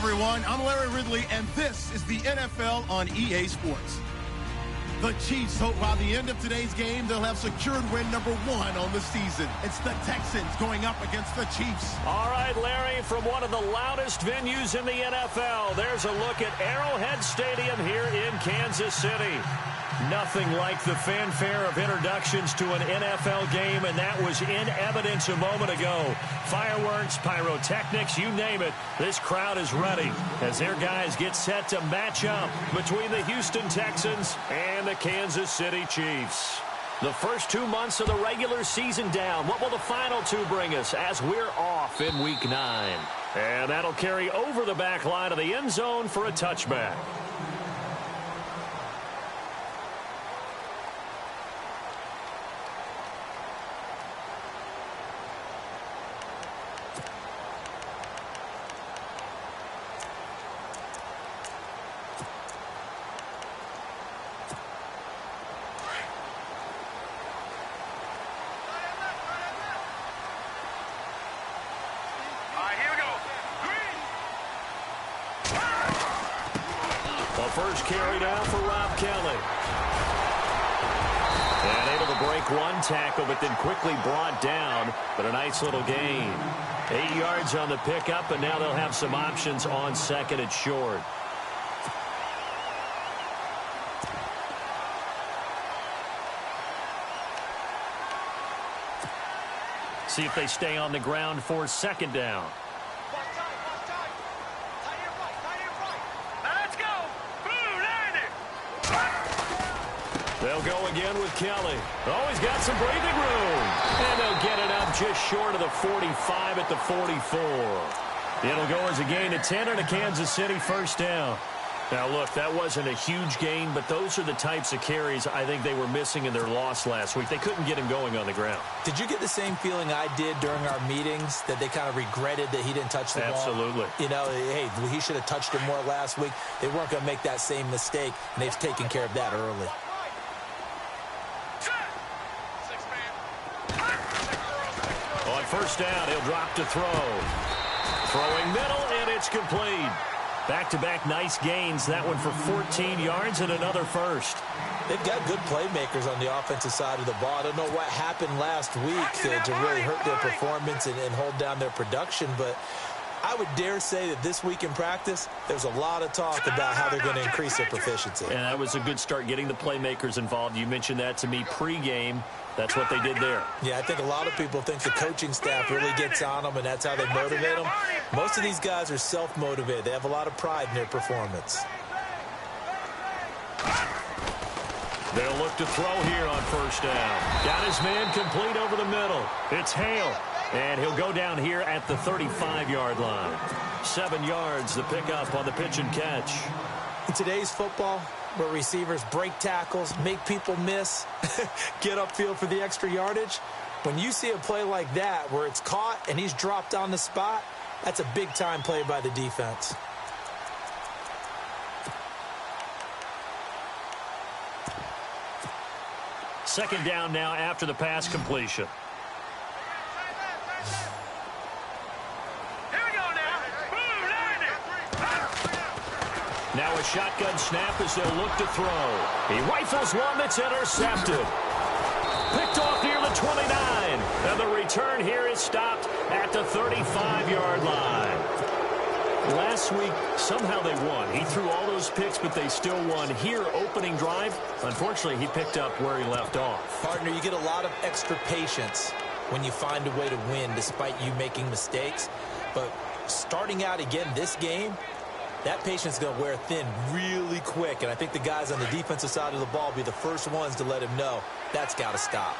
everyone. I'm Larry Ridley, and this is the NFL on EA Sports. The Chiefs hope by the end of today's game, they'll have secured win number 1 on the season. It's the Texans going up against the Chiefs. All right, Larry, from one of the loudest venues in the NFL, there's a look at Arrowhead Stadium here in Kansas City. Nothing like the fanfare of introductions to an NFL game, and that was in evidence a moment ago. Fireworks, pyrotechnics, you name it. This crowd is ready as their guys get set to match up between the Houston Texans and the Kansas City Chiefs. The first 2 months of the regular season down. What will the final 2 bring us as we're off in Week 9? And that'll carry over the back line of the end zone for a touchback. First carry down for Rob Kelly. And able to break one tackle, but then quickly brought down. But a nice little gain. 8 yards on the pickup, and now they'll have some options on second and short. See if they stay on the ground for second down. They'll go again with Kelly. Oh, he's got some breathing room. And they'll get it up just short of the 45 at the 44. It'll go as a gain of 10 and a Kansas City first down. Now, look, that wasn't a huge gain, but those are the types of carries I think they were missing in their loss last week. They couldn't get him going on the ground. Did you get the same feeling I did during our meetings, that they kind of regretted that he didn't touch the ball? Absolutely. You know, hey, he should have touched it more last week. They weren't going to make that same mistake, and they've taken care of that early. On first down, he'll drop to throw. Throwing middle, and it's complete. Back-to-back nice gains. That one for 14 yards and another first. They've got good playmakers on the offensive side of the ball. I don't know what happened last week to really hurt their performance and hold down their production, but I would dare say that this week in practice, there's a lot of talk about how they're going to increase their proficiency. And that was a good start, getting the playmakers involved. You mentioned that to me pregame. That's what they did there. Yeah, I think a lot of people think the coaching staff really gets on them, and that's how they motivate them. Most of these guys are self-motivated. They have a lot of pride in their performance. They'll look to throw here on first down. Got his man complete over the middle. It's Hale. And he'll go down here at the 35-yard line. 7 yards, the pickup on the pitch and catch. In today's football, where receivers break tackles, make people miss, get upfield for the extra yardage, when you see a play like that where it's caught and he's dropped on the spot, that's a big-time play by the defense. Second down now after the pass completion. Now a shotgun snap as they'll look to throw. He rifles one that's intercepted. Picked off near the 29. And the return here is stopped at the 35-yard line. Last week, somehow they won. He threw all those picks, but they still won. Here, opening drive, unfortunately, he picked up where he left off. Partner, you get a lot of extra patience when you find a way to win despite you making mistakes. But starting out again this game, that patience is going to wear thin really quick, and I think the guys on the defensive side of the ball will be the first ones to let him know that's got to stop.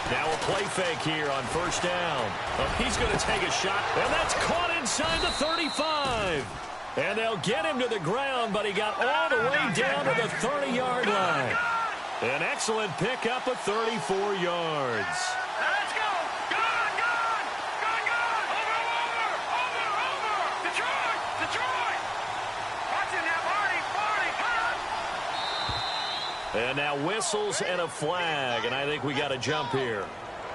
Now a play fake here on first down. Oh, he's going to take a shot, and that's caught inside the 35. And they'll get him to the ground, but he got all the way down to the 30-yard line. An excellent pickup of 34 yards. And now whistles and a flag, and I think we got a jump here.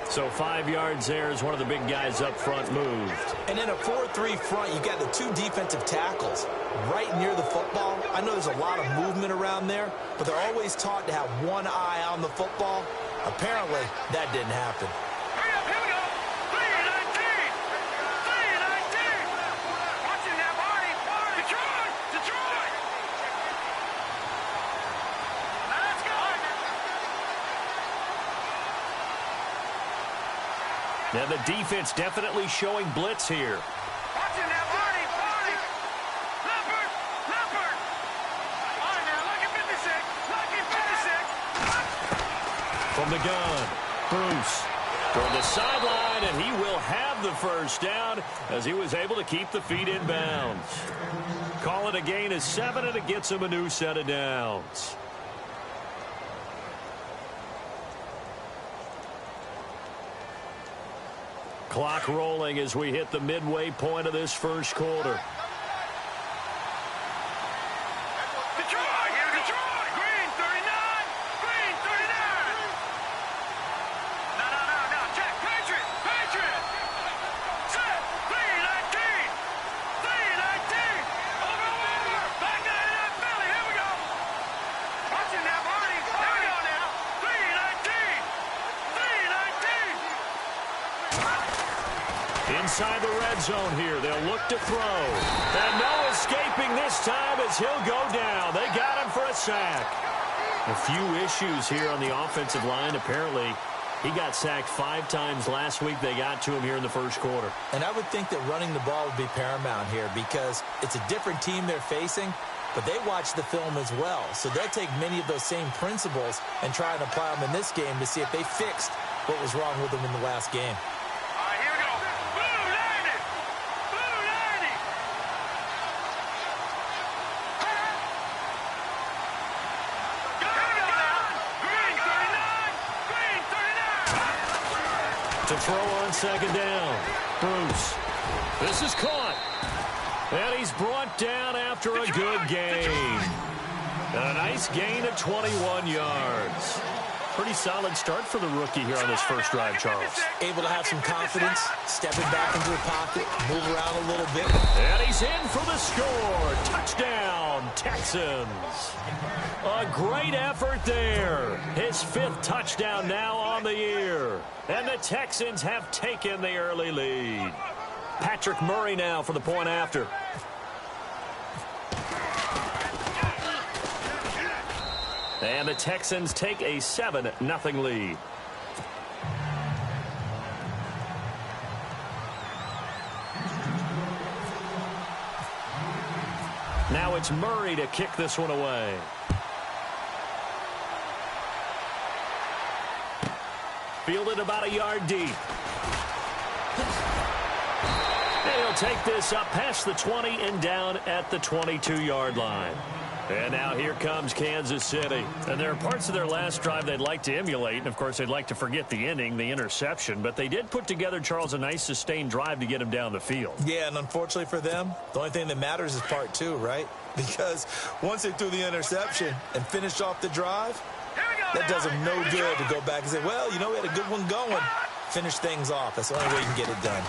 So 5 yards there as one of the big guys up front moved. And in a 4-3 front, you got the 2 defensive tackles right near the football. I know there's a lot of movement around there, but they're always taught to have one eye on the football. Apparently, that didn't happen. Now the defense definitely showing blitz here. From the gun, Bruce toward the sideline, and he will have the first down as he was able to keep the feet in bounds. Call it a gain of 7, and it gets him a new set of downs. Clock rolling as we hit the midway point of this first quarter. Inside the red zone here. They'll look to throw. And no escaping this time as he'll go down. They got him for a sack. A few issues here on the offensive line. Apparently, he got sacked 5 times last week. They got to him here in the first quarter. And I would think that running the ball would be paramount here because it's a different team they're facing, but they watch the film as well. So they'll take many of those same principles and try and apply them in this game to see if they fixed what was wrong with them in the last game. To throw on second down. Bruce. This is caught. And he's brought down after a good gain. A nice gain of 21 yards. Pretty solid start for the rookie here on this first drive, Charles. Able to have some confidence, stepping back into the pocket, move around a little bit. And he's in for the score. Touchdown, Texans. A great effort there. His 5th touchdown now on the year. And the Texans have taken the early lead. Patrick Murray now for the point after. And the Texans take a 7-0 lead. Now it's Murray to kick this one away. Fielded about a yard deep. He'll take this up past the 20 and down at the 22-yard line. And now here comes Kansas City. And there are parts of their last drive they'd like to emulate. And, of course, they'd like to forget the inning, the interception. But they did put together, Charles, a nice sustained drive to get him down the field. Yeah, and unfortunately for them, the only thing that matters is part 2, right? Because once they threw the interception and finished off the drive, that does them no good to go back and say, well, you know, we had a good one going. Finish things off. That's the only way you can get it done.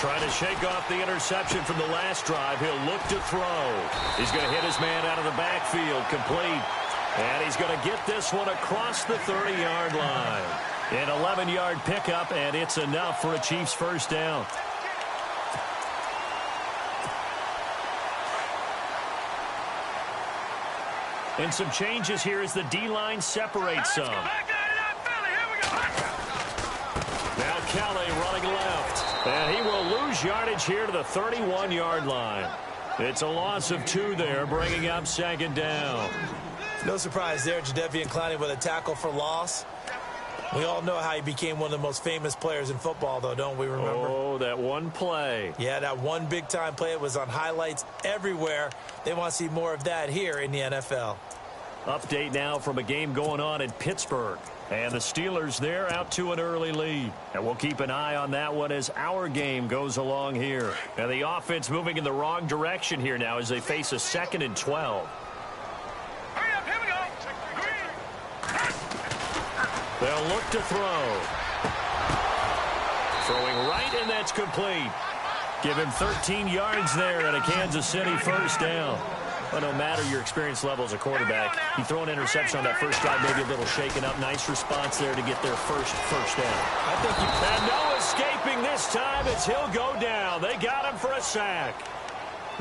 Trying to shake off the interception from the last drive. He'll look to throw. He's going to hit his man out of the backfield. Complete. And he's going to get this one across the 30-yard line. An 11-yard pickup, and it's enough for a Chiefs first down. And some changes here as the D-line separates some. Now Kelly running left. And he will lose yardage here to the 31-yard line. It's a loss of 2 there, bringing up second down. No surprise there, Jadeveon Clowney with a tackle for loss. We all know how he became one of the most famous players in football, though, don't we remember? Oh, that one play. Yeah, that one big-time play. It was on highlights everywhere. They want to see more of that here in the NFL. Update now from a game going on in Pittsburgh. And the Steelers there out to an early lead. And we'll keep an eye on that one as our game goes along here. And the offense moving in the wrong direction here now as they face a 2nd and 12. They'll look to throw. Throwing right, and that's complete. Give him 13 yards there and a Kansas City first down. But no matter your experience level as a quarterback, you throw an interception on that first drive, maybe a little shaken up. Nice response there to get their first down. I think and no escaping this time as he'll go down. They got him for a sack.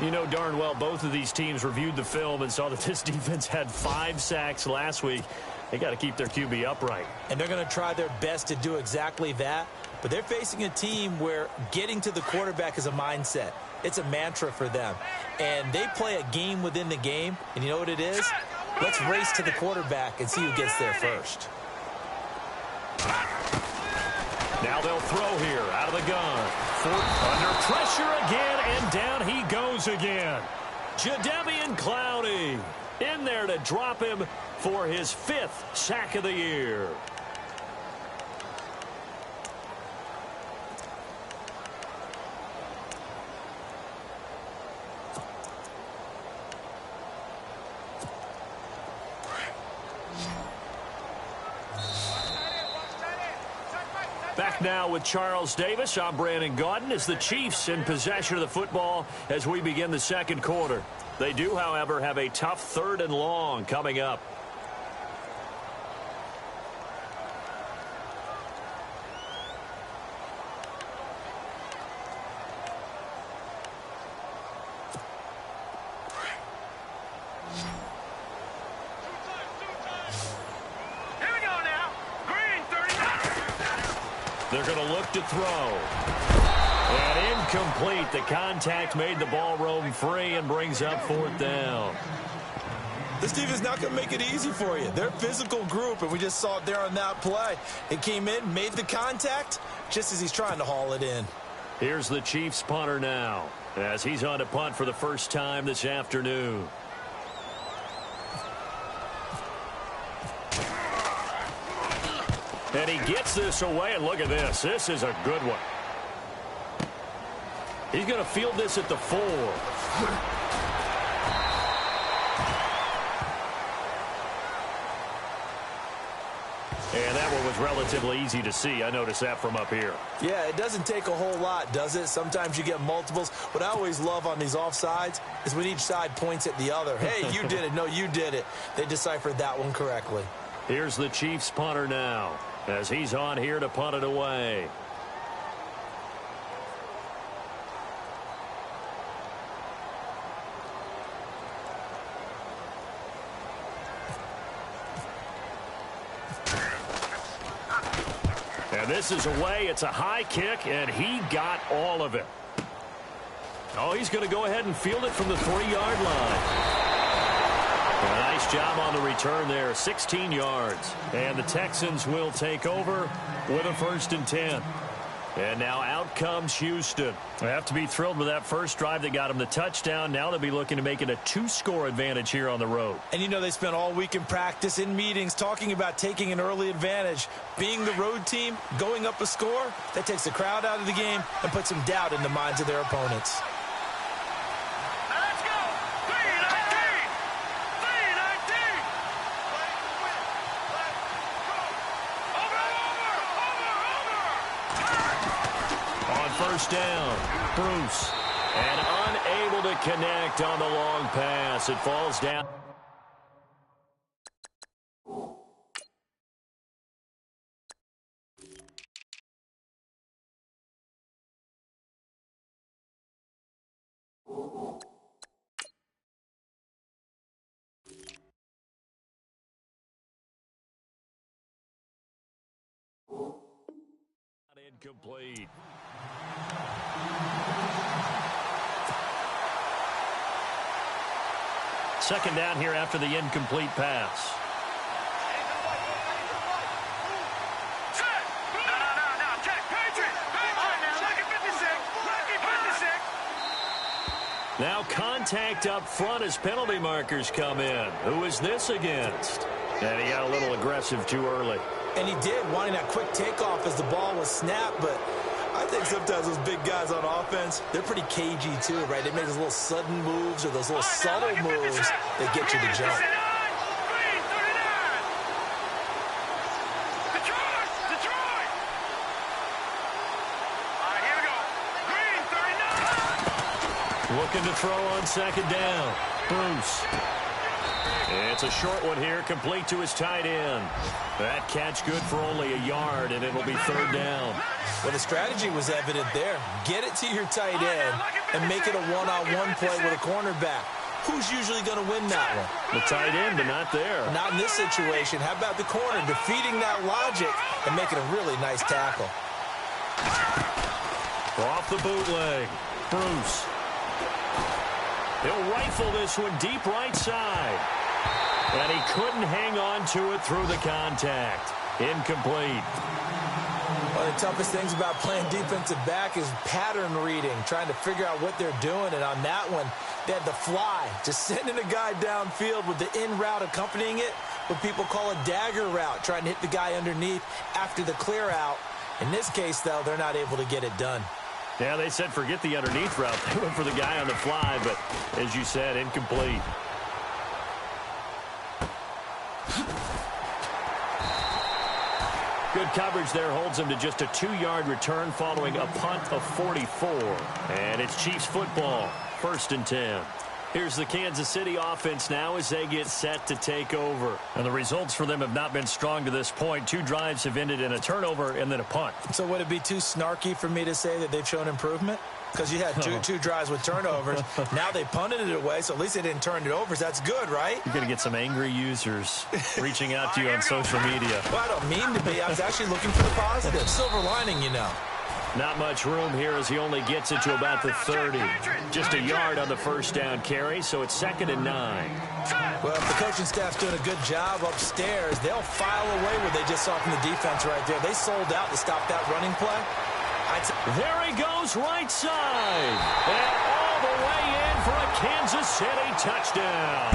You know darn well both of these teams reviewed the film and saw that this defense had 5 sacks last week. They got to keep their QB upright. And they're going to try their best to do exactly that. But they're facing a team where getting to the quarterback is a mindset. It's a mantra for them. And they play a game within the game. And you know what it is? Let's race to the quarterback and see who gets there first. Now they'll throw here out of the gun. Under pressure again, and down he goes again. Jadeveon Clowney in there to drop him for his 5th sack of the year. Back now with Charles Davis. I'm Brandon Gaudin as the Chiefs in possession of the football as we begin the second quarter. They do, however, have a tough 3rd and long coming up. They're going to look to throw. And incomplete. The contact made the ball roam free and brings up 4th down. This team is not going to make it easy for you. They're a physical group, and we just saw it there on that play. It came in, made the contact, just as he's trying to haul it in. Here's the Chiefs punter now, as he's on to punt for the first time this afternoon. And he gets this away, and look at this. This is a good one. He's going to field this at the 4. And that one was relatively easy to see. I noticed that from up here. Yeah, it doesn't take a whole lot, does it? Sometimes you get multiples. What I always love on these offsides is when each side points at the other. Hey, you did it. No, you did it. They deciphered that one correctly. Here's the Chiefs punter now, as he's on here to punt it away. And this is away. It's a high kick, and he got all of it. Oh, he's going to go ahead and field it from the 3-yard line. A nice job on the return there, 16 yards. And the Texans will take over with a 1st and 10. And now out comes Houston. They have to be thrilled with that first drive that got them the touchdown. Now they'll be looking to make it a 2-score advantage here on the road. And you know they spent all week in practice, in meetings, talking about taking an early advantage. Being the road team, going up a score, that takes the crowd out of the game and puts some doubt in the minds of their opponents. First down, Bruce, and unable to connect on the long pass. It falls down. Incomplete. Second down here after the incomplete pass. Now contact up front as penalty markers come in. Who is this against? And he got a little aggressive too early. And he did, wanting that quick takeoff as the ball was snapped, but I think sometimes those big guys on offense, they're pretty cagey too, right? They make those little sudden moves or those little subtle moves that get you to jump. Looking to throw on second down. Bruce. It's a short one here, complete to his tight end. That catch good for only a yard, and it'll be third down. Well, the strategy was evident there. Get it to your tight end and make it a one-on-one play with a cornerback. Who's usually going to win that one? The tight end, but not there. Not in this situation. How about the corner defeating that logic and making a really nice tackle? Off the bootleg. Bruce. He'll rifle this one deep right side. And he couldn't hang on to it through the contact. Incomplete. One of the toughest things about playing defensive back is pattern reading, trying to figure out what they're doing. And on that one, they had the fly, just sending a guy downfield with the in route accompanying it, what people call a dagger route, trying to hit the guy underneath after the clear out. In this case, though, they're not able to get it done. Yeah, they said forget the underneath route. They went for the guy on the fly, but as you said, incomplete. Good coverage there holds him to just a 2-yard return following a punt of 44. And it's Chiefs football, 1st and 10. Here's the Kansas City offense now as they get set to take over. And the results for them have not been strong to this point. 2 drives have ended in a turnover and then a punt. So would it be too snarky for me to say that they've shown improvement? Because you had two drives with turnovers. Now they punted it away, so at least they didn't turn it over. So that's good, right? You're going to get some angry users reaching out to you on social media. Well, I don't mean to be. I was actually looking for the positive. Silver lining, you know. Not much room here as he only gets it to about the 30. Just a yard on the first down carry, so it's 2nd and 9. Well, if the coaching staff's doing a good job upstairs, they'll file away what they just saw from the defense right there. They sold out to stop that running play. There he goes right side. And all the way in for a Kansas City touchdown.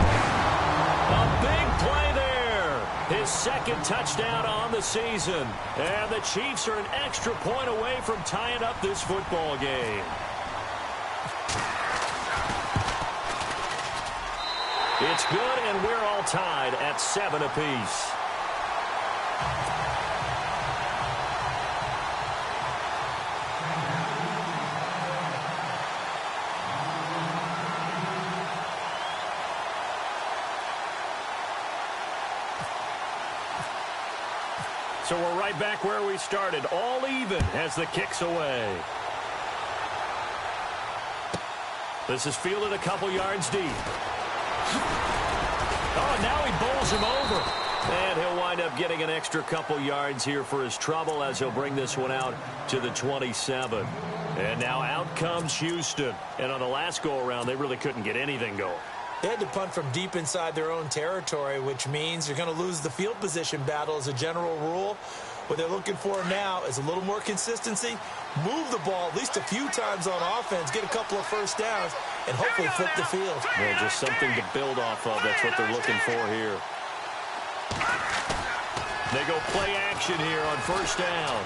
A big play there. His 2nd touchdown on the season. And the Chiefs are an extra point away from tying up this football game. It's good, and we're all tied at 7 apiece. So we're right back where we started, all even as the kick's away. This is fielded a couple yards deep. Oh, and now he bowls him over. And he'll wind up getting an extra couple yards here for his trouble as he'll bring this one out to the 27. And now out comes Houston. And on the last go-around, they really couldn't get anything going. They had to punt from deep inside their own territory, which means you're going to lose the field position battle as a general rule. What they're looking for now is a little more consistency, move the ball at least a few times on offense, get a couple of first downs, and hopefully flip the field. Yeah, just something to build off of. That's what they're looking for here. They go play action here on first down.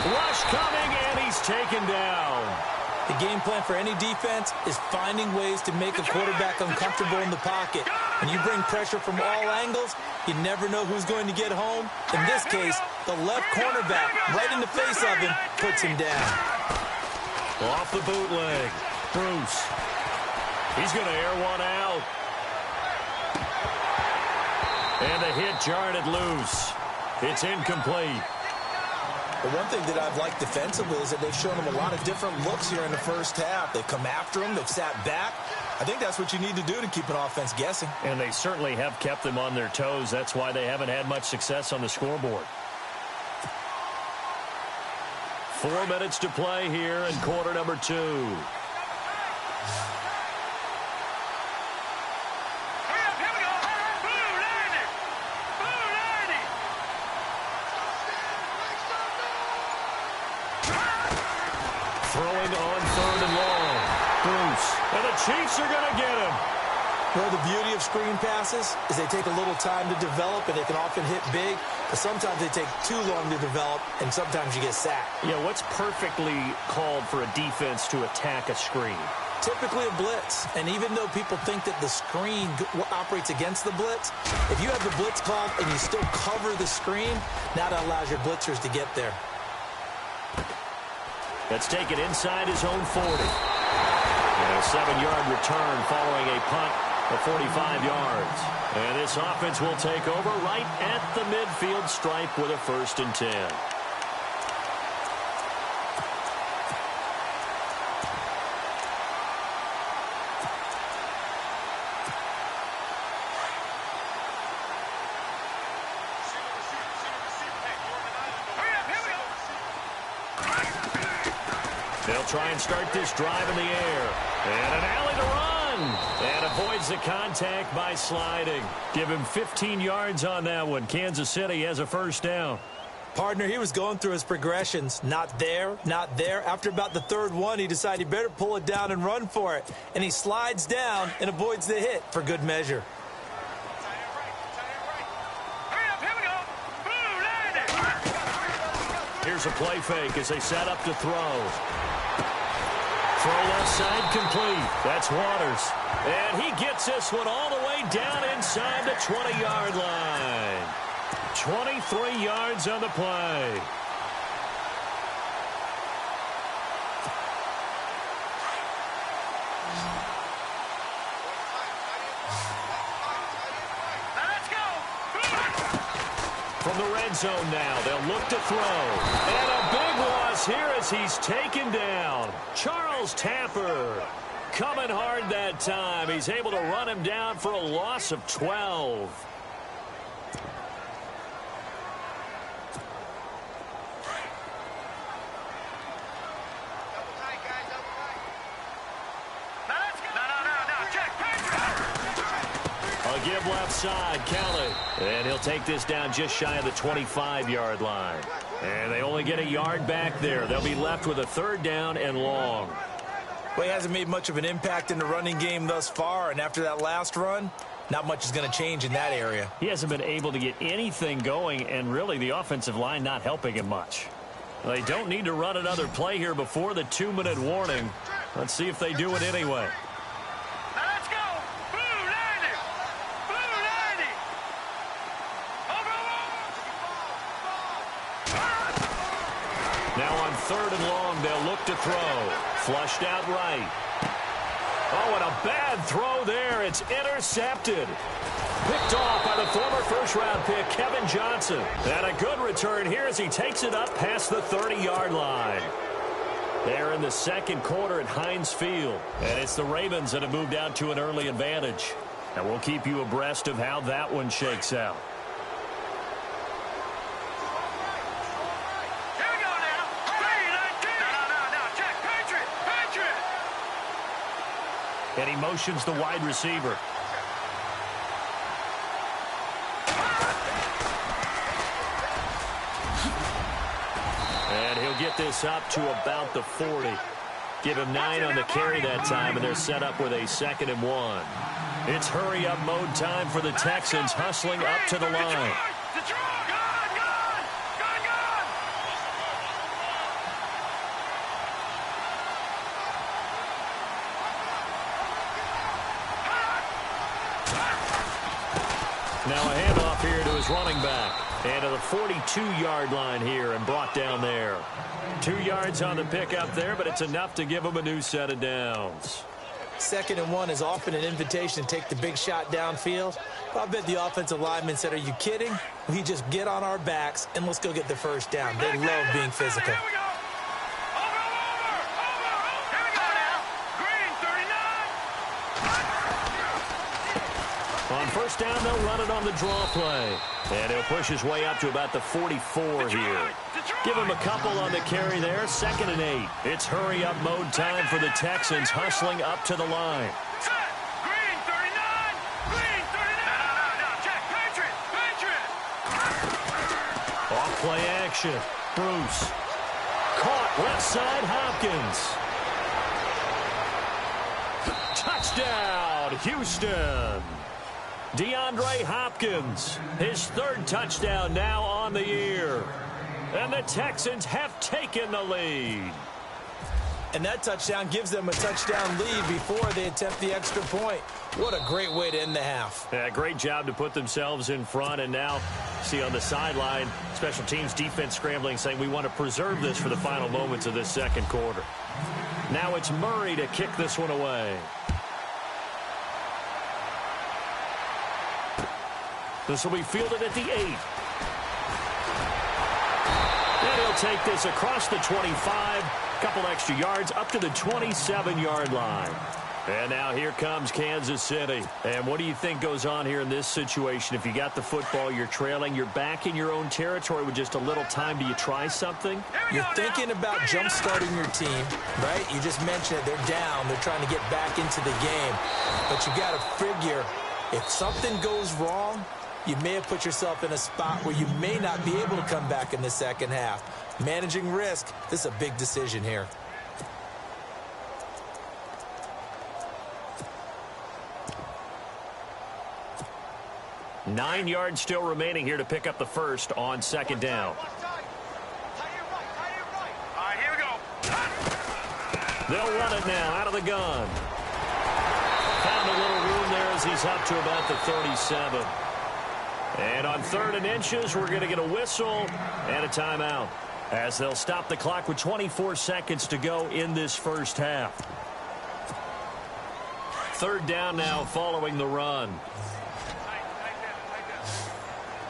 Rush coming, and he's taken down. The game plan for any defense is finding ways to make a quarterback uncomfortable in the pocket. When you bring pressure from all angles, you never know who's going to get home. In this case, the left cornerback, right in the face of him, puts him down. Off the bootleg. Bruce. He's going to air one out. And the hit jarred it loose. It's incomplete. The one thing that I've liked defensively is that they've shown them a lot of different looks here in the first half. They've come after them. They've sat back. I think that's what you need to do to keep an offense guessing. And they certainly have kept them on their toes. That's why they haven't had much success on the scoreboard. 4 minutes to play here in quarter number 2. Throwing on 3rd and long. Bruce. And the Chiefs are going to get him. Well, the beauty of screen passes is they take a little time to develop, and they can often hit big, but sometimes they take too long to develop, and sometimes you get sacked. Yeah, what's perfectly called for a defense to attack a screen? Typically a blitz, and even though people think that the screen operates against the blitz, if you have the blitz called and you still cover the screen, now that allows your blitzers to get there. Let's take it inside his own 40. And a 7-yard return following a punt of 45 yards. And this offense will take over right at the midfield stripe with a 1st and 10. They'll try and start this drive in the air. And an alley to run. And avoids the contact by sliding. Give him 15 yards on that one. Kansas City has a 1st down. Partner, he was going through his progressions. Not there, not there. After about the 3rd one, he decided he better pull it down and run for it. And he slides down and avoids the hit for good measure. Here's a play fake as they set up to throw. Throw left side complete. That's Waters. And he gets this one all the way down inside the 20-yard line. 23 yards on the play. From the red zone now, they'll look to throw. And a big loss here as he's taken down. Charles Tapper coming hard that time. He's able to run him down for a loss of 12. A give left side, Kelly. And he'll take this down just shy of the 25-yard line. And they only get a yard back there. They'll be left with a 3rd down and long. Well, he hasn't made much of an impact in the running game thus far. And after that last run, not much is going to change in that area. He hasn't been able to get anything going, and really the offensive line not helping him much. They don't need to run another play here before the 2-minute warning. Let's see if they do it anyway. Now on 3rd and long, they'll look to throw. Flushed out right. Oh, and a bad throw there. It's intercepted. Picked off by the former 1st-round pick, Kevin Johnson. And a good return here as he takes it up past the 30-yard line. They're in the 2nd quarter at Heinz Field. And it's the Ravens that have moved out to an early advantage. And we'll keep you abreast of how that one shakes out. And he motions the wide receiver. And he'll get this up to about the 40. Give him 9 on the carry that time, and they're set up with a 2nd and 1. It's hurry-up mode time for the Texans, hustling up to the line. Now a handoff here to his running back. And to the 42-yard line here and brought down there. 2 yards on the pickup there, but it's enough to give him a new set of downs. 2nd and 1 is often an invitation to take the big shot downfield. I bet the offensive lineman said, are you kidding? We just get on our backs and let's go get the 1st down. They love being physical. On 1st down, they'll run it on the draw play. And he'll push his way up to about the 44 here. Give him a couple on the carry there. 2nd and 8. It's hurry-up mode time for the Texans, hustling up to the line. Off play action. Bruce. Caught left side, Hopkins. Touchdown, Houston. DeAndre Hopkins, his 3rd touchdown now on the year. And the Texans have taken the lead. And that touchdown gives them a touchdown lead before they attempt the extra point. What a great way to end the half. Yeah, great job to put themselves in front, and now See on the sideline, special teams defense scrambling, saying we want to preserve this for the final moments of this second quarter. Now it's Murray to kick this one away. This will be fielded at the 8. And he'll take this across the 25, couple extra yards up to the 27-yard line. And now here comes Kansas City. And what do you think goes on here in this situation? If you got the football, you're trailing, you're back in your own territory with just a little time. Do you try something? You're thinking about jump-starting your team, right? You just mentioned it. They're down. They're trying to get back into the game. But you got to figure if something goes wrong, you may have put yourself in a spot where you may not be able to come back in the second half. Managing risk, this is a big decision here. Nine yards still remaining here to pick up the first on second down. Here we go. They'll run it now out of the gun. Found a little room there as he's up to about the 37. And on 3rd and inches, we're going to get a whistle and a timeout, as they'll stop the clock with 24 seconds to go in this first half. 3rd down now following the run.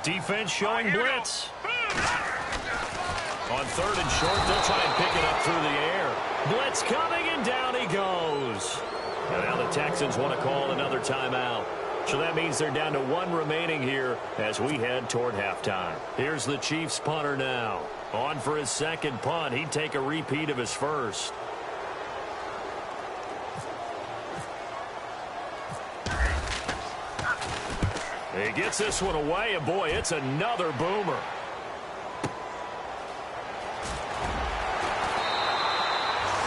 Defense showing blitz. On 3rd and short, they'll try and pick it up through the air. Blitz coming, and down he goes. And now the Texans want to call another timeout. So that means they're down to 1 remaining here as we head toward halftime. Here's the Chiefs punter now. On for his second punt. He'd take a repeat of his first. He gets this one away, and boy, it's another boomer.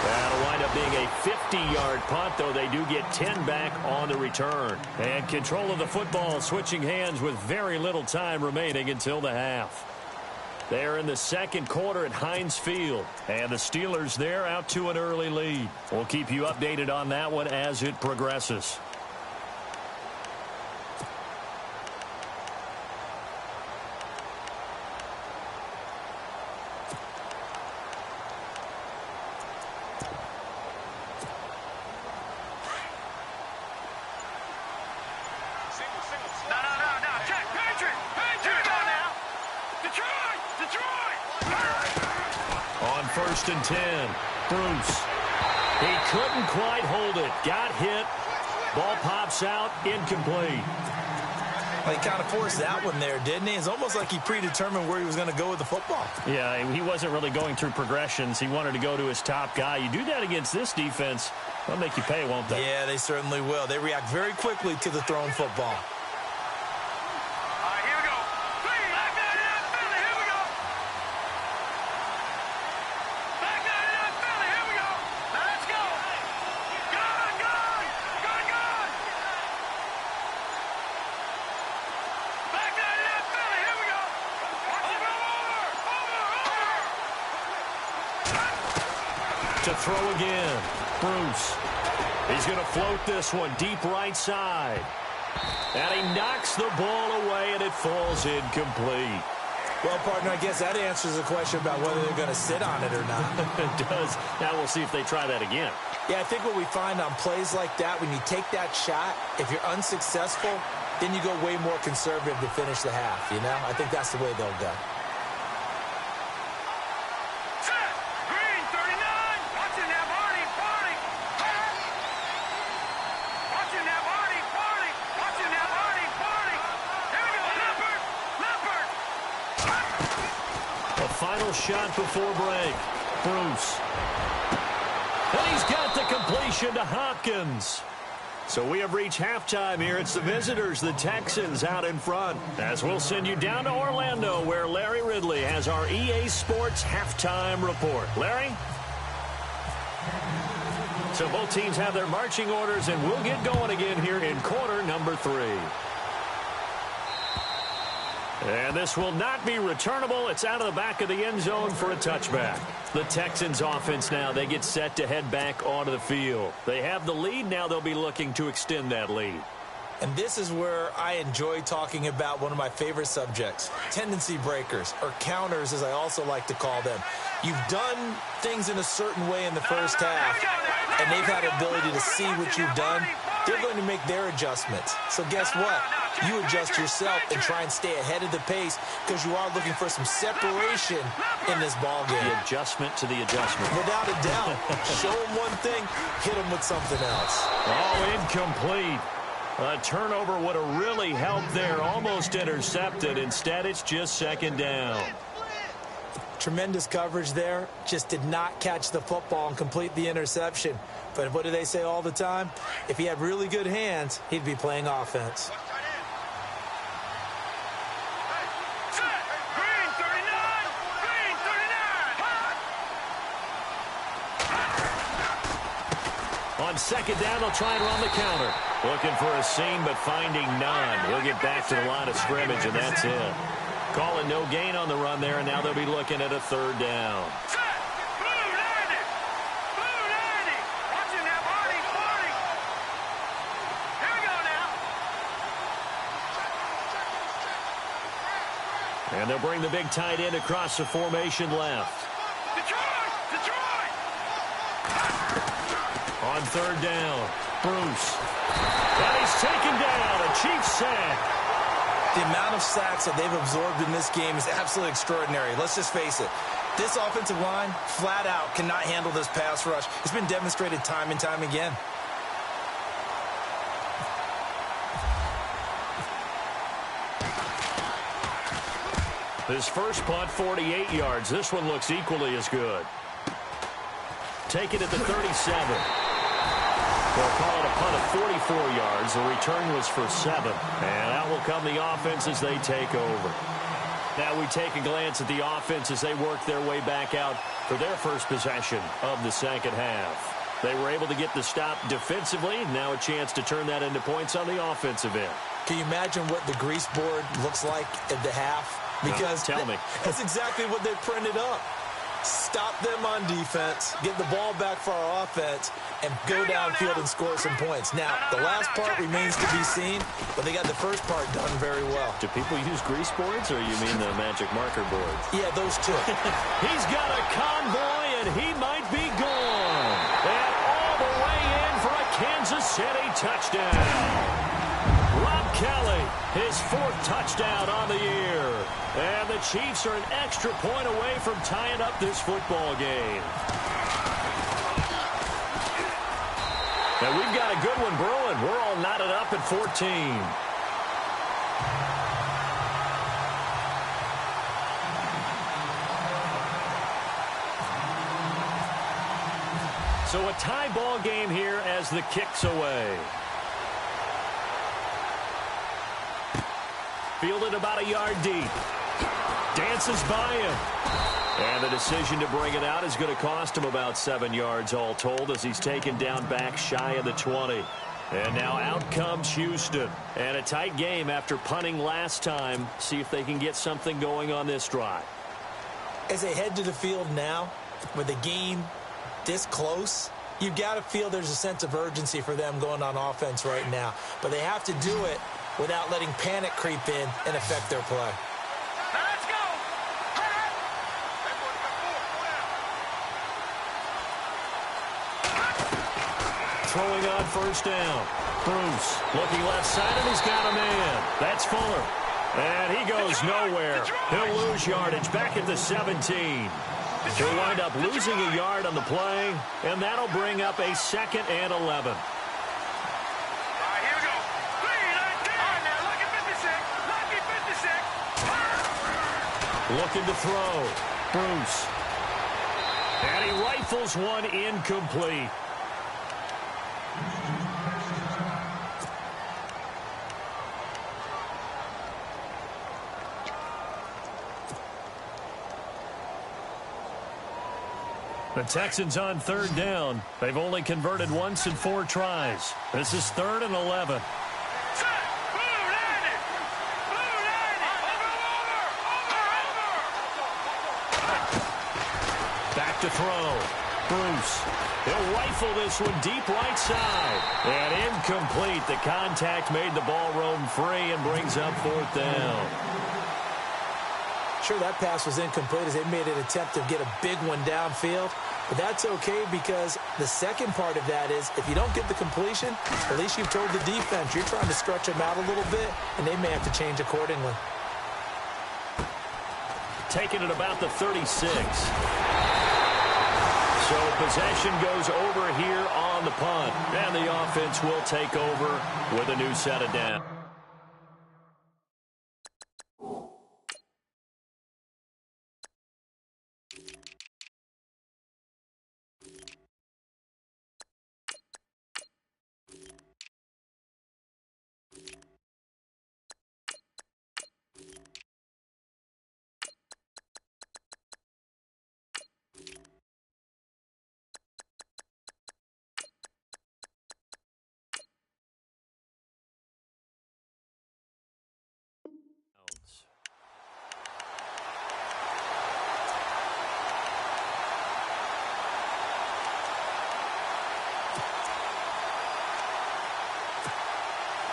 That'll wind up being a 50-yard punt, though they do get 10 back on the return. And control of the football switching hands with very little time remaining until the half. They're in the second quarter at Heinz Field, and the Steelers there out to an early lead. We'll keep you updated on that one as it progresses. On 1st and 10, Bruce. He couldn't quite hold it. Got hit. Ball pops out. Incomplete. Well, he kind of forced that one there, didn't he? It's almost like he predetermined where he was going to go with the football. Yeah, he wasn't really going through progressions. He wanted to go to his top guy. You do that against this defense, they'll make you pay, won't they? Yeah, they certainly will. They react very quickly to the thrown football. To throw again, Bruce. He's going to float this one deep right side. And he knocks the ball away, and it falls incomplete. Well, partner, I guess that answers the question about whether they're going to sit on it or not. It does. Now we'll see if they try that again. Yeah, I think what we find on plays like that, when you take that shot, if you're unsuccessful, then you go way more conservative to finish the half, you know? I think that's the way they'll go. Final shot before break. Bruce. And he's got the completion to Hopkins. So we have reached halftime here. It's the visitors, the Texans, out in front. As we'll send you down to Orlando, where Larry Ridley has our EA Sports halftime report. Larry? So both teams have their marching orders, and we'll get going again here in quarter number 3. And this will not be returnable. It's out of the back of the end zone for a touchback. The Texans offense now, they get set to head back onto the field. They have the lead. Now they'll be looking to extend that lead. And this is where I enjoy talking about one of my favorite subjects, tendency breakers, or counters as I also like to call them. You've done things in a certain way in the first half, and they've had the ability to see what you've done. They're going to make their adjustments. So guess what? You adjust yourself and try and stay ahead of the pace because you are looking for some separation in this ball game. The adjustment to the adjustment. Without a doubt. Show them one thing, hit them with something else. Oh, incomplete. A turnover would have really helped there. Almost intercepted. Instead, it's just second down. Tremendous coverage there. Just did not catch the football and complete the interception. But what do they say all the time? If he had really good hands, he'd be playing offense. On second down, they'll try and run the counter. Looking for a seam, but finding none. He'll get back to the line of scrimmage, and that's it. Calling no gain on the run there, and now they'll be looking at a third down. And they'll bring the big tight end across the formation left. On third down, Bruce. And he's taken down, a Chiefs sack. The amount of sacks that they've absorbed in this game is absolutely extraordinary. Let's just face it. This offensive line, flat out, cannot handle this pass rush. It's been demonstrated time and time again. His first punt, 48 yards. This one looks equally as good. Take it at the 37. They'll call it a punt of 44 yards. The return was for 7. And out will come the offense as they take over. Now we take a glance at the offense as they work their way back out for their first possession of the second half. They were able to get the stop defensively. Now a chance to turn that into points on the offensive end. Can you imagine what the grease board looks like at the half? Because tell me. That's exactly what they printed up. Stop them on defense, get the ball back for our offense, and go downfield and score some points. Now, the last part remains to be seen, but they got the first part done very well. Do people use grease boards, or you mean the magic marker boards? Yeah, those two. He's got a convoy, and he might be gone. And all the way in for a Kansas City touchdown. Rob Kelly, his 4th touchdown on the year. And the Chiefs are an extra point away from tying up this football game. And we've got a good one brewing. We're all knotted up at 14. So a tie ball game here as the kick's away. Fielded about a yard deep. Dances by him. And the decision to bring it out is going to cost him about 7 yards all told as he's taken down back shy of the 20. And now out comes Houston. And a tight game after punting last time. See if they can get something going on this drive. As they head to the field now, with the game this close, you've got to feel there's a sense of urgency for them going on offense right now. But they have to do it without letting panic creep in and affect their play. Let's go. Throwing on first down. Bruce looking left side, and he's got a man. That's Fuller. And he goes nowhere. He'll lose yardage back at the 17. He'll wind up losing a yard on the play, and that'll bring up a 2nd and 11. Looking to throw. Bruce. And he rifles one incomplete. The Texans on third down. They've only converted once in 4 tries. This is 3rd and 11. Back to throw. Bruce. He'll rifle this one deep right side. And incomplete. The contact made the ball roam free and brings up 4th down. Sure, that pass was incomplete as they made an attempt to get a big one downfield. But that's okay because the second part of that is if you don't get the completion, at least you've told the defense you're trying to stretch them out a little bit, and they may have to change accordingly. Taking it about the 36. So possession goes over here on the punt. And the offense will take over with a new set of downs.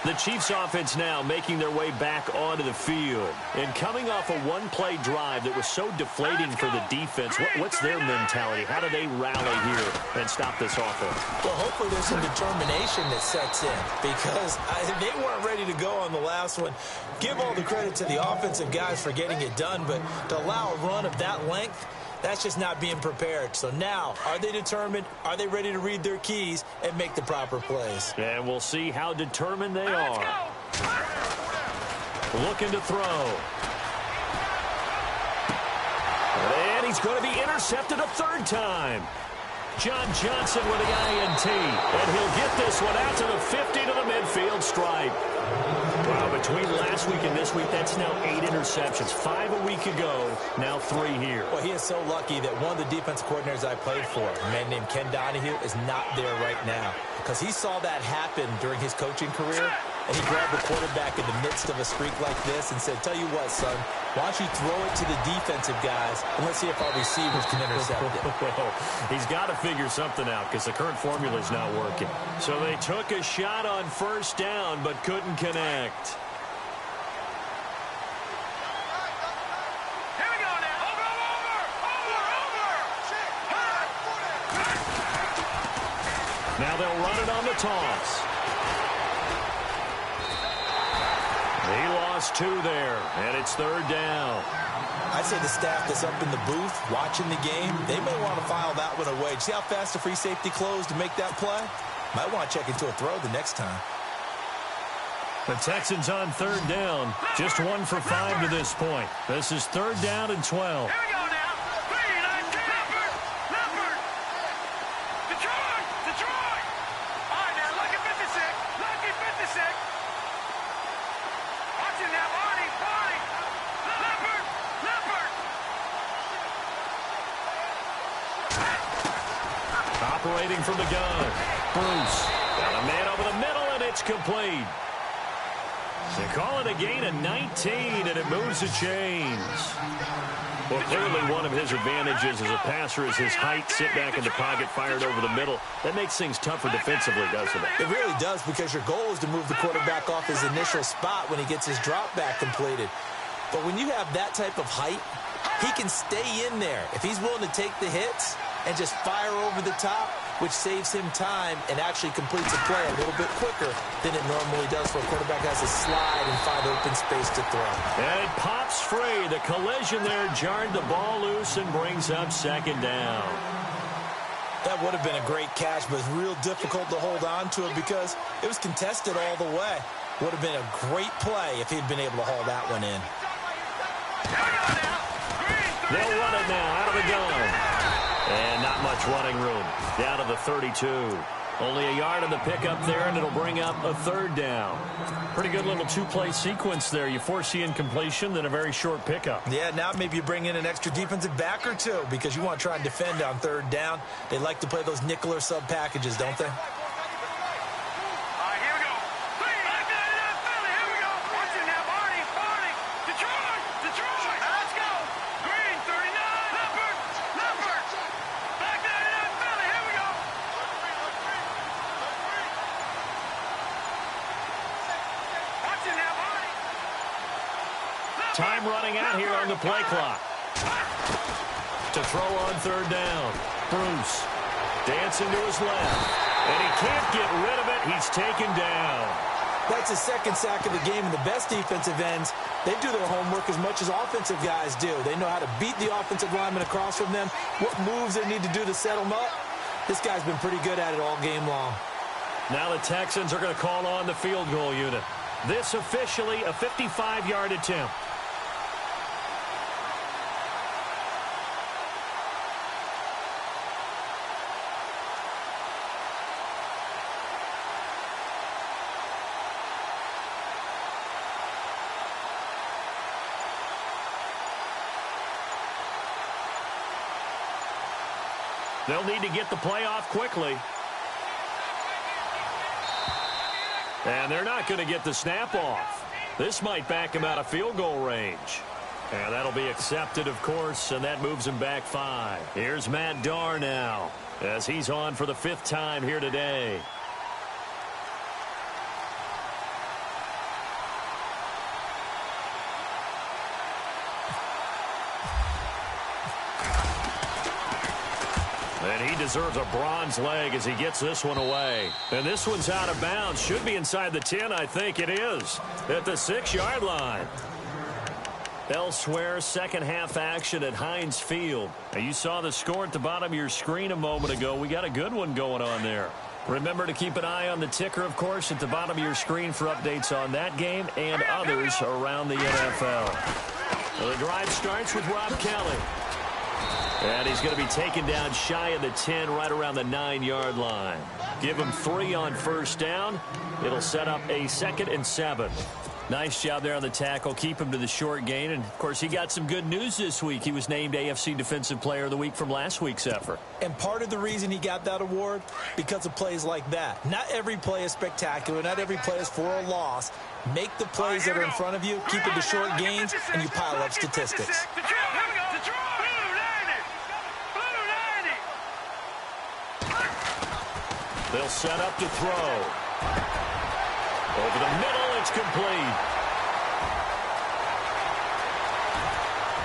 The Chiefs offense now making their way back onto the field. And coming off a one-play drive that was so deflating for the defense, what's their mentality? How do they rally here and stop this offense? Well, hopefully there's some determination that sets in because they weren't ready to go on the last one. Give all the credit to the offensive guys for getting it done, but to allow a run of that length, that's just not being prepared. So now, are they determined? Are they ready to read their keys and make the proper plays? And we'll see how determined they are. Looking to throw. And he's going to be intercepted a 3rd time. John Johnson with the INT. And he'll get this one out to the 50 to the midfield stripe. Wow, between last week and this week, that's now 8 interceptions. 5 a week ago, now 3 here. Well, he is so lucky that one of the defensive coordinators I played for, a man named Ken Donahue, is not there right now. Because he saw that happen during his coaching career, and he grabbed the quarterback in the midst of a streak like this and said, tell you what, son, why don't you throw it to the defensive guys, and let's see if our receivers can intercept it. Well, he's got to figure something out because the current formula is not working. So they took a shot on 1st down but couldn't connect. Here we go now. Over. Now they'll run it on the toss. He lost 2 there, and it's 3rd down. I'd say the staff that's up in the booth watching the game, they may want to file that one away. See how fast the free safety closed to make that play? Might want to check into a throw the next time. The Texans on 3rd down. Just 1 for 5 to this point. This is 3rd down and 12. Here we go now. 3-19. Leopard. Detroit. Detroit. All right, now, lucky 56. Lucky 56. Watch it now, Barney. Barney. Leopard. Leopard. Operating from the gun. Bruce. Got a man over the middle, and it's complete. They call it a gain of 19, and it moves the chains. Well, clearly one of his advantages as a passer is his height, sit back in the pocket, fired over the middle. That makes things tougher defensively, doesn't it? It really does because your goal is to move the quarterback off his initial spot when he gets his drop back completed. But when you have that type of height, he can stay in there. If he's willing to take the hits and just fire over the top, which saves him time and actually completes a play a little bit quicker than it normally does for a quarterback has to slide and find open space to throw. And it pops free. The collision there jarred the ball loose and brings up 2nd down. That would have been a great catch, but it's real difficult to hold on to it because it was contested all the way. Would have been a great play if he'd been able to haul that one in. They'll run it now out of the gun. And not much running room. Down to the 32. Only a yard on the pickup there, and it'll bring up a 3rd down. Pretty good little 2-play sequence there. You force the incompletion, then a very short pickup. Yeah, now maybe you bring in an extra defensive back or 2 because you want to try and defend on 3rd down. They like to play those nickel or sub packages, don't they? Time running out here on the play clock. To throw on third down. Bruce dancing to his left. And he can't get rid of it. He's taken down. That's his second sack of the game, and the best defensive ends, they do their homework as much as offensive guys do. They know how to beat the offensive lineman across from them, what moves they need to do to set them up. This guy's been pretty good at it all game long. Now the Texans are going to call on the field goal unit. This officially a 55-yard attempt. They'll need to get the play off quickly. And they're not going to get the snap off. This might back him out of field goal range. And that'll be accepted, of course, and that moves him back 5. Here's Matt Darr now, as he's on for the 5th time here today. And he deserves a bronze leg as he gets this one away. And this one's out of bounds. Should be inside the 10, I think it is. At the 6-yard line. Elsewhere, second half action at Heinz Field. Now, you saw the score at the bottom of your screen a moment ago. We got a good one going on there. Remember to keep an eye on the ticker, of course, at the bottom of your screen for updates on that game and others around the NFL. So the drive starts with Rob Kelly. And he's going to be taken down shy of the 10, right around the 9-yard line. Give him 3 on first down. It'll set up a 2nd and 7. Nice job there on the tackle. Keep him to the short gain. And, of course, he got some good news this week. He was named AFC Defensive Player of the Week from last week's effort. And part of the reason he got that award, because of plays like that. Not every play is spectacular. Not every play is for a loss. Make the plays that are in front of you, keep it to short gains, and you pile up statistics. They'll set up to throw. Over the middle, it's complete.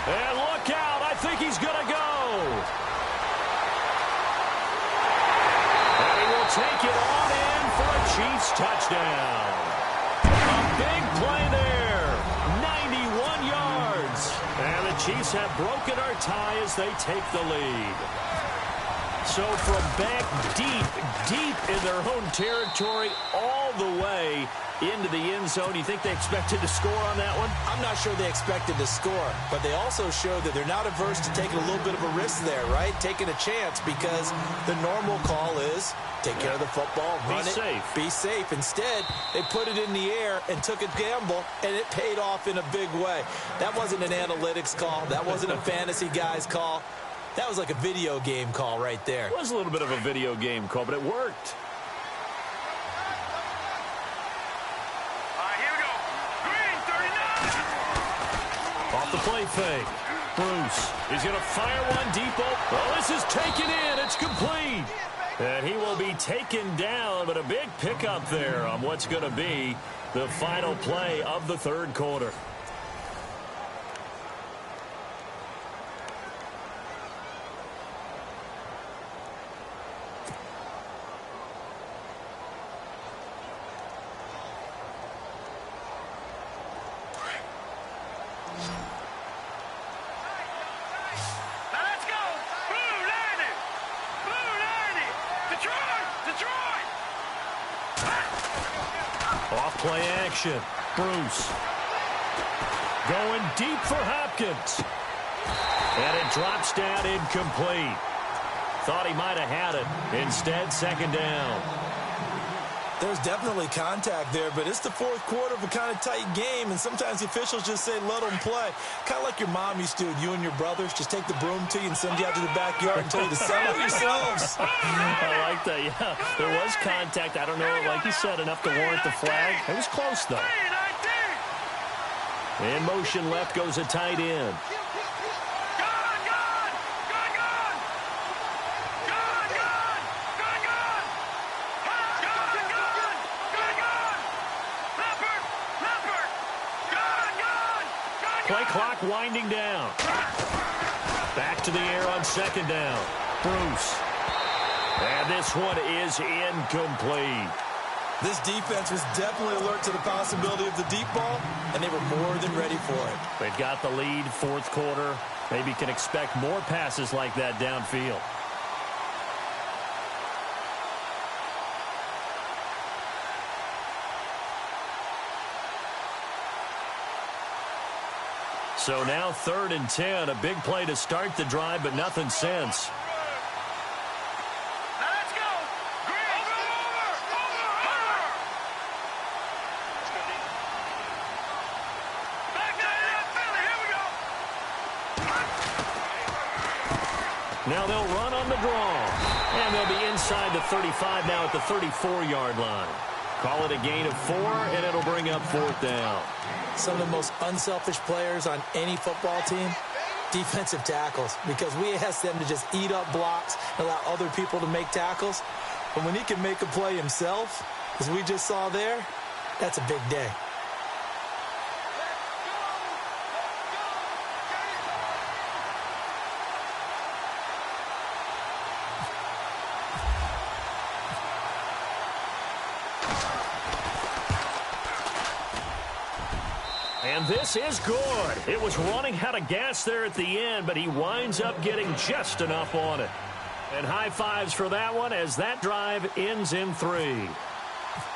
And look out, I think he's going to go. And he will take it on in for a Chiefs touchdown. A big play there, 91 yards. And the Chiefs have broken our tie as they take the lead. So from back deep in their own territory, all the way into the end zone. You think they expected to score on that one? I'm not sure they expected to score, but they also showed that they're not averse to taking a little bit of a risk there, right? Taking a chance, because the normal call is take care of the football, run it, be safe. Instead, they put it in the air and took a gamble, and it paid off in a big way. That wasn't an analytics call. That wasn't a fantasy guy's call. That was like a video game call right there. It was a little bit of a video game call, but it worked. All right, here we go. Green, 39. Off the play fake. Bruce, he's going to fire one deep. Oh, this is taken in. It's complete. And he will be taken down, but a big pickup there on what's going to be the final play of the third quarter. Play action. Bruce going deep for Hopkins. And it drops down incomplete. Thought he might have had it. Instead, second down. There's definitely contact there, but it's the fourth quarter of a kind of tight game, and sometimes the officials just say, let them play. Kind of like your mom used to, you and your brothers, just take the broom to you and send you out to the backyard and tell you to settle yourselves. I like that, yeah. There was contact. I don't know, like you said, enough to warrant the flag. It was close, though. In motion left goes a tight end. Play clock winding down. Back to the air on second down. Bruce. And this one is incomplete. This defense was definitely alert to the possibility of the deep ball, and they were more than ready for it. They've got the lead, fourth quarter. Maybe can expect more passes like that downfield. So now 3rd and 10, a big play to start the drive, but nothing since. Now let's go. Green. Over. Back to the Philly. Here we go. Now they'll run on the draw. And they'll be inside the 35 now at the 34-yard line. Call it a gain of 4, and it'll bring up 4th down. Some of the most unselfish players on any football team, defensive tackles, because we ask them to just eat up blocks and allow other people to make tackles. But when he can make a play himself, as we just saw there, that's a big day. And this is good. It was running out of gas there at the end, but he winds up getting just enough on it. And high fives for that one as that drive ends in 3.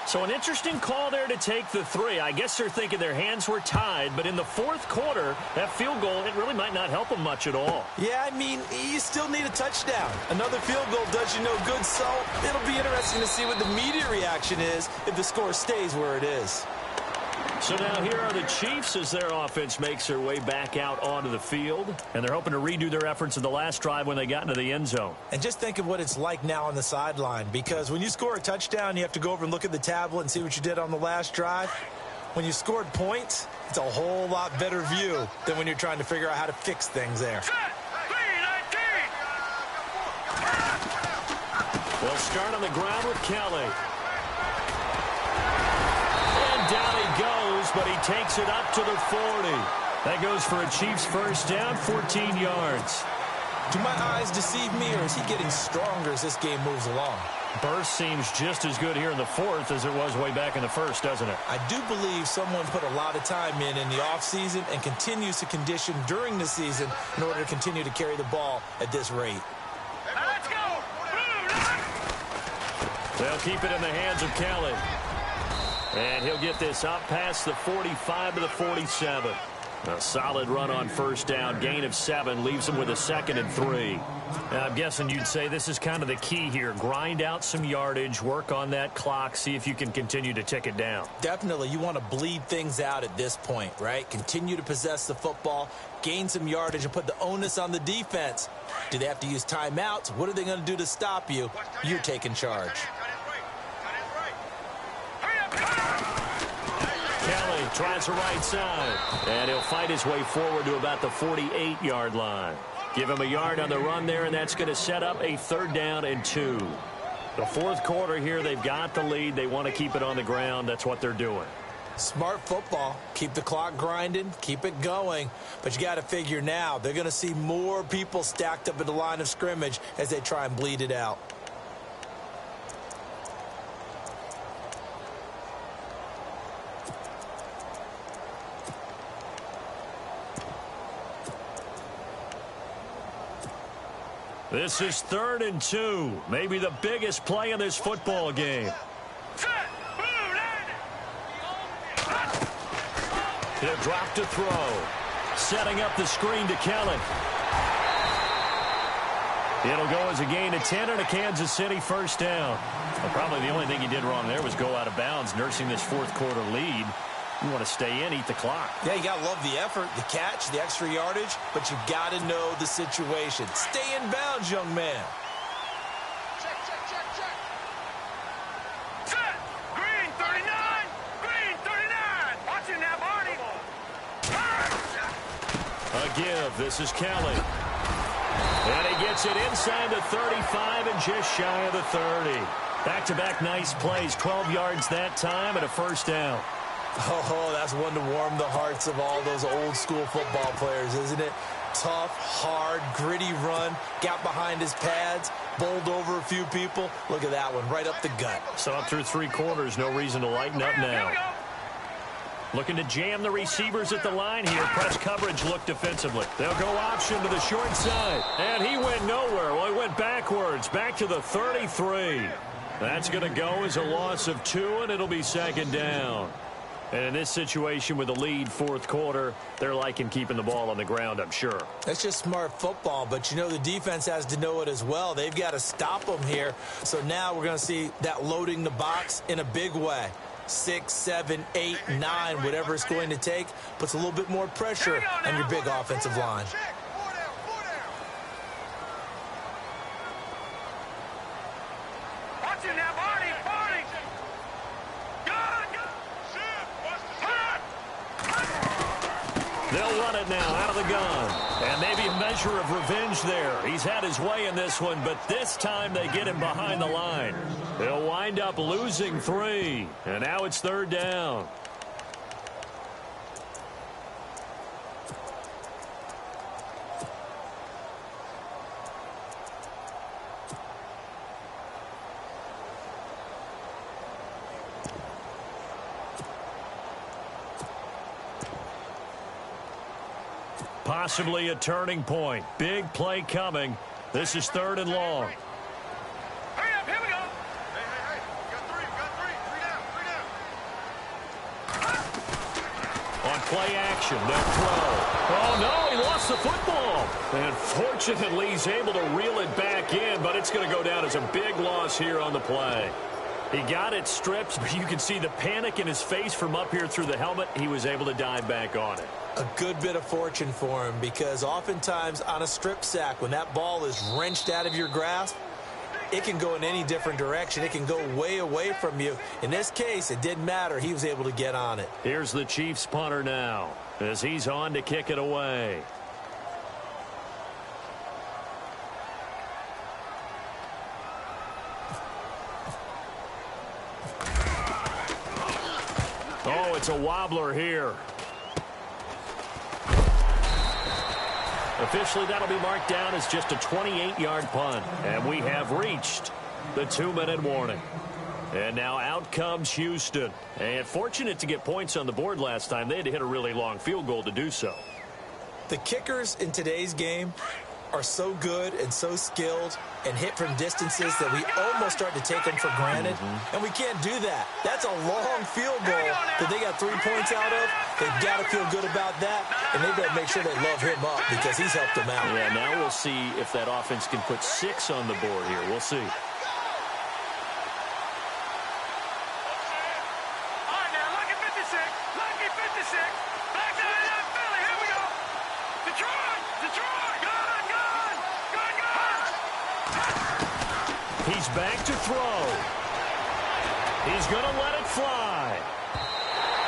So an interesting call there to take the 3. I guess they're thinking their hands were tied, but in the fourth quarter, that field goal, it really might not help them much at all. Yeah, I mean, you still need a touchdown. Another field goal does you no good, so it'll be interesting to see what the media reaction is if the score stays where it is. So now here are the Chiefs as their offense makes their way back out onto the field. And they're hoping to redo their efforts in the last drive when they got into the end zone. And just think of what it's like now on the sideline, because when you score a touchdown, you have to go over and look at the tablet and see what you did on the last drive. When you scored points, it's a whole lot better view than when you're trying to figure out how to fix things there. They'll start on the ground with Kelly. Down he goes, but he takes it up to the 40. That goes for a Chiefs first down, 14 yards. Do my eyes deceive me, or is he getting stronger as this game moves along? Burst seems just as good here in the fourth as it was way back in the first, doesn't it? I do believe someone put a lot of time in the offseason and continues to condition during the season in order to continue to carry the ball at this rate. Let's go. They'll keep it in the hands of Kelly. And he'll get this up past the 45 to the 47. A solid run on first down. Gain of 7 leaves him with a 2nd and 3. Now, I'm guessing you'd say this is kind of the key here. Grind out some yardage, work on that clock, see if you can continue to tick it down. Definitely. You want to bleed things out at this point, right? Continue to possess the football, gain some yardage, and put the onus on the defense. Do they have to use timeouts? What are they going to do to stop you? You're taking charge. Kelly tries the right side, and he'll fight his way forward to about the 48-yard line. Give him a yard on the run there, and that's going to set up a 3rd down and 2. The fourth quarter here, they've got the lead. They want to keep it on the ground. That's what they're doing. Smart football. Keep the clock grinding. Keep it going. But you got to figure now, they're going to see more people stacked up at the line of scrimmage as they try and bleed it out. This is 3rd and 2. Maybe the biggest play in this football game. He'll drop to throw. Setting up the screen to Kelly. It'll go as a gain of 10 and a Kansas City first down. Well, probably the only thing he did wrong there was go out of bounds, nursing this fourth quarter lead. You want to stay in, eat the clock. Yeah, you got to love the effort, the catch, the extra yardage, but you got to know the situation. Stay in bounds, young man. Check. Set. Green 39. Green 39. Watch it now, Barney. A give. This is Kelly. And he gets it inside the 35 and just shy of the 30. Back-to-back nice plays. 12 yards that time and a first down. Oh, that's one to warm the hearts of all those old school football players, isn't it? Tough, hard, gritty run, got behind his pads, bowled over a few people. Look at that one, right up the gut. So up through 3 quarters, no reason to lighten up now. Looking to jam the receivers at the line here. Press coverage look defensively. They'll go option to the short side. And he went nowhere. Well, he went backwards, back to the 33. That's going to go as a loss of 2, and it'll be 2nd down. And in this situation with the lead 4th quarter, they're liking keeping the ball on the ground, I'm sure. That's just smart football, but you know the defense has to know it as well. They've got to stop them here. So now we're going to see that loading the box in a big way. 6, 7, 8, 9, whatever it's going to take, puts a little bit more pressure on your big offensive line. They'll run it now out of the gun. And maybe a measure of revenge there. He's had his way in this one, but this time they get him behind the line. They'll wind up losing 3. And now it's 3rd down. Possibly a turning point. Big play coming. This is 3rd and long. Hurry up, here we go. Hey. Got three. Three down. On play action, they'll throw. Oh, no, he lost the football. And fortunately, he's able to reel it back in, but it's going to go down as a big loss here on the play. He got it stripped, but you can see the panic in his face from up here through the helmet. He was able to dive back on it. A good bit of fortune for him, because oftentimes on a strip sack, when that ball is wrenched out of your grasp, it can go in any different direction. It can go way away from you. In this case, it didn't matter. He was able to get on it. Here's the Chiefs punter now as he's on to kick it away. Oh, it's a wobbler here. Officially, that'll be marked down as just a 28-yard punt. And we have reached the 2-minute warning. And now out comes Houston. And fortunate to get points on the board last time. They had to hit a really long field goal to do so. The kickers in today's game are so good and so skilled and hit from distances that we almost start to take them for granted. And we can't do that. That's a long field goal that they got 3 points out of. They've got to feel good about that, and they've got to make sure they love him up because he's helped them out. Yeah, now we'll see if that offense can put 6 on the board here. We'll see. He's back to throw. He's going to let it fly.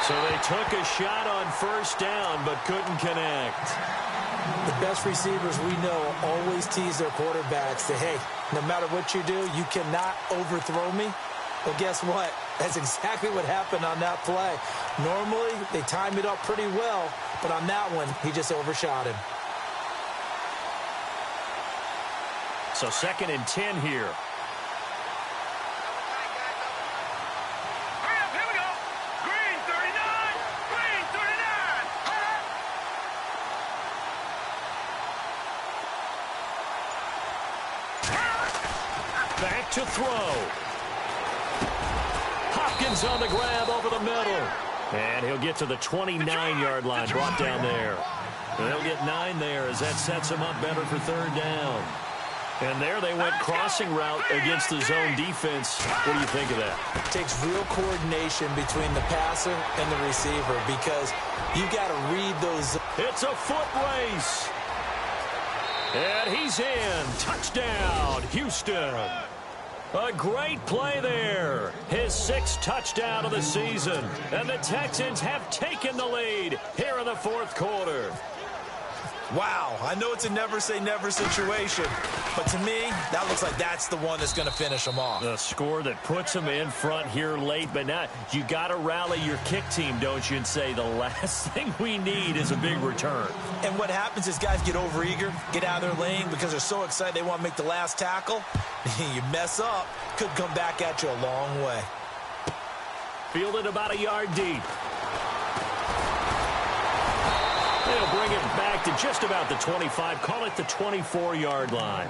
So they took a shot on 1st down but couldn't connect. The best receivers we know always tease their quarterbacks that, hey, no matter what you do, you cannot overthrow me. Well, guess what? That's exactly what happened on that play. Normally, they time it up pretty well, but on that one, he just overshot him. So 2nd and 10 here. Back to throw. Hopkins on the grab over the middle. And he'll get to the 29-yard line, brought down there. And they'll get 9 there as that sets him up better for 3rd down. And there they went crossing route against the zone defense. What do you think of that? It takes real coordination between the passer and the receiver because you got to read those. It's a foot race. And he's in. Touchdown, Houston. A great play there. His 6th touchdown of the season. And the Texans have taken the lead here in the 4th quarter. Wow, I know it's a never-say-never situation, but to me, that looks like that's the one that's going to finish them off. The score that puts them in front here late, but now you got to rally your kick team, don't you, and say the last thing we need is a big return. And what happens is guys get overeager, get out of their lane because they're so excited they want to make the last tackle. You mess up, could come back at you a long way. Fielded about a yard deep. They'll bring it back to just about the 25. Call it the 24-yard line.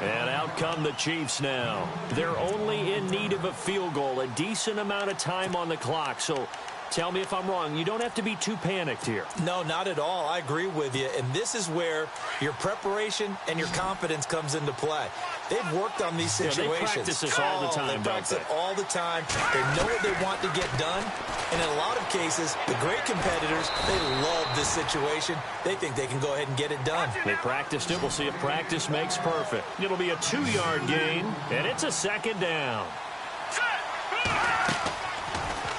And out come the Chiefs now. They're only in need of a field goal, a decent amount of time on the clock. So tell me if I'm wrong. You don't have to be too panicked here. No, not at all. I agree with you. And this is where your preparation and your confidence comes into play. They've worked on these situations. They practice this all the time, they practice it all the time. They know what they want to get done. And in a lot of cases, the great competitors, they love this situation. They think they can go ahead and get it done. They practiced it. We'll see if practice makes perfect. It'll be a 2-yard gain, and it's a second down.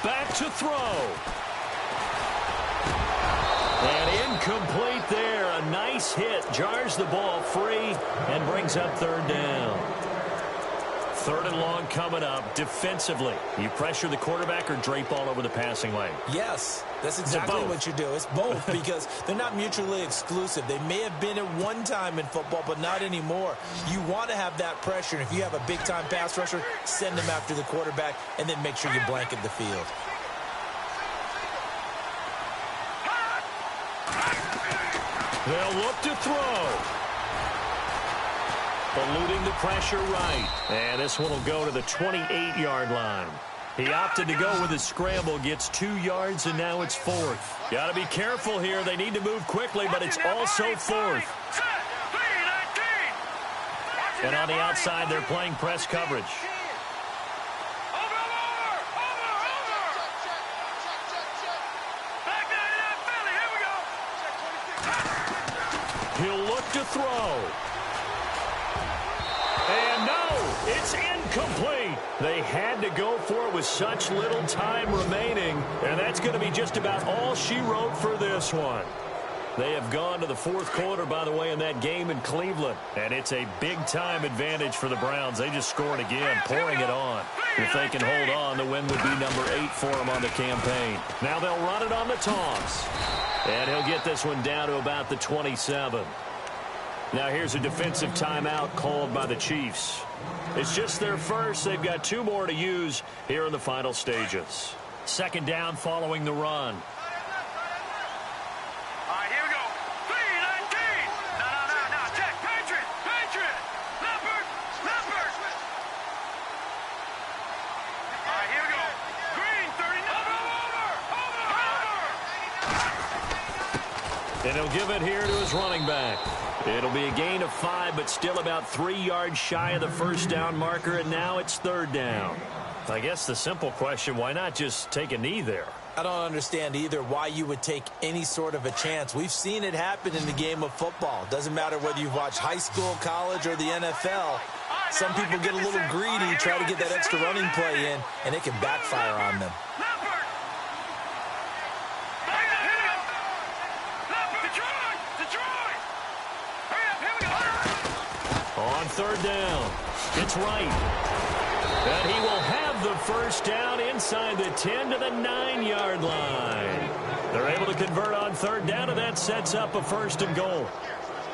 Back to throw. And incomplete there. A nice hit. Jars the ball free and brings up third down. Third and long coming up. Defensively, you pressure the quarterback or drape all over the passing lane? Yes, that's exactly what you do. It's both because they're not mutually exclusive. They may have been at one time in football, but not anymore. You want to have that pressure. And if you have a big-time pass rusher, send them after the quarterback and then make sure you blanket the field. They'll look to throw. Eluding the pressure right. And this one will go to the 28-yard line. He opted to go with his scramble, gets 2 yards, and now it's fourth. Got to be careful here. They need to move quickly, but it's also fourth. And on the outside, they're playing press coverage. He'll look to throw. And no, it's incomplete. They had to go for it with such little time remaining. And that's going to be just about all she wrote for this one. They have gone to the fourth quarter, by the way, in that game in Cleveland. And it's a big-time advantage for the Browns. They just scored again, pouring it on. If they can hold on, the win would be number 8 for them on the campaign. Now they'll run it on the toss. And he'll get this one down to about the 27. Now here's a defensive timeout called by the Chiefs. It's just their first. They've got 2 more to use here in the final stages. Second down following the run. All right, here we go. 3-19. No. Check. Patriot. Leopard. All right, here we go. Green, 39. Over. And he'll give it here to his running back. It'll be a gain of 5, but still about 3 yards shy of the first down marker, and now it's third down. I guess the simple question, why not just take a knee there? I don't understand either why you would take any sort of a chance. We've seen it happen in the game of football. Doesn't matter whether you've watched high school, college, or the NFL. Some people get a little greedy, try to get that extra running play in, and it can backfire on them. On third down, it's right. And he will have the first down inside the 10 to the 9-yard line. They're able to convert on third down, and that sets up a first and goal.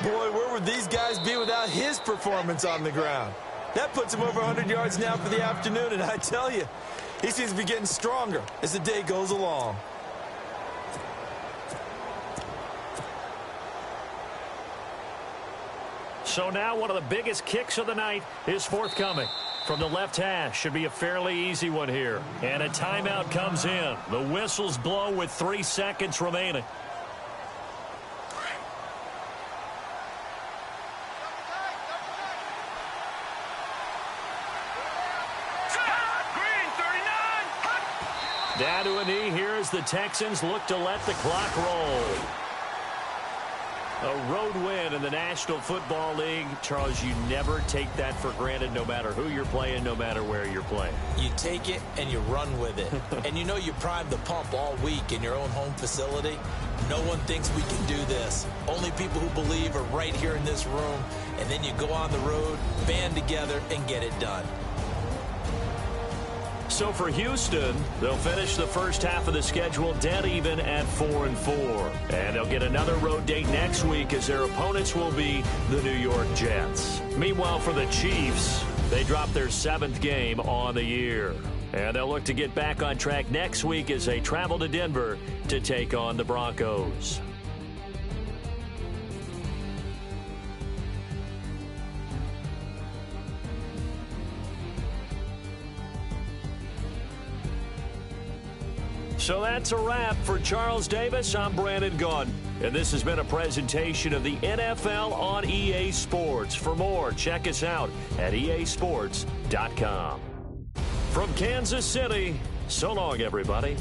Boy, where would these guys be without his performance on the ground? That puts him over 100 yards now for the afternoon, and I tell you, he seems to be getting stronger as the day goes along. So now one of the biggest kicks of the night is forthcoming. From the left hash, should be a fairly easy one here. And a timeout comes in. The whistles blow with 3 seconds remaining. Down to a knee here as the Texans look to let the clock roll. A road win in the National Football League. Charles, you never take that for granted, no matter who you're playing, no matter where you're playing. You take it and you run with it. And you know you primed the pump all week in your own home facility. No one thinks we can do this. Only people who believe are right here in this room. And then you go on the road, band together, and get it done. So for Houston, they'll finish the first half of the schedule dead even at 4-4. And they'll get another road date next week as their opponents will be the New York Jets. Meanwhile, for the Chiefs, they dropped their 7th game on the year. And they'll look to get back on track next week as they travel to Denver to take on the Broncos. So that's a wrap. For Charles Davis, I'm Brandon Gaudin. And this has been a presentation of the NFL on EA Sports. For more, check us out at easports.com. From Kansas City, so long, everybody.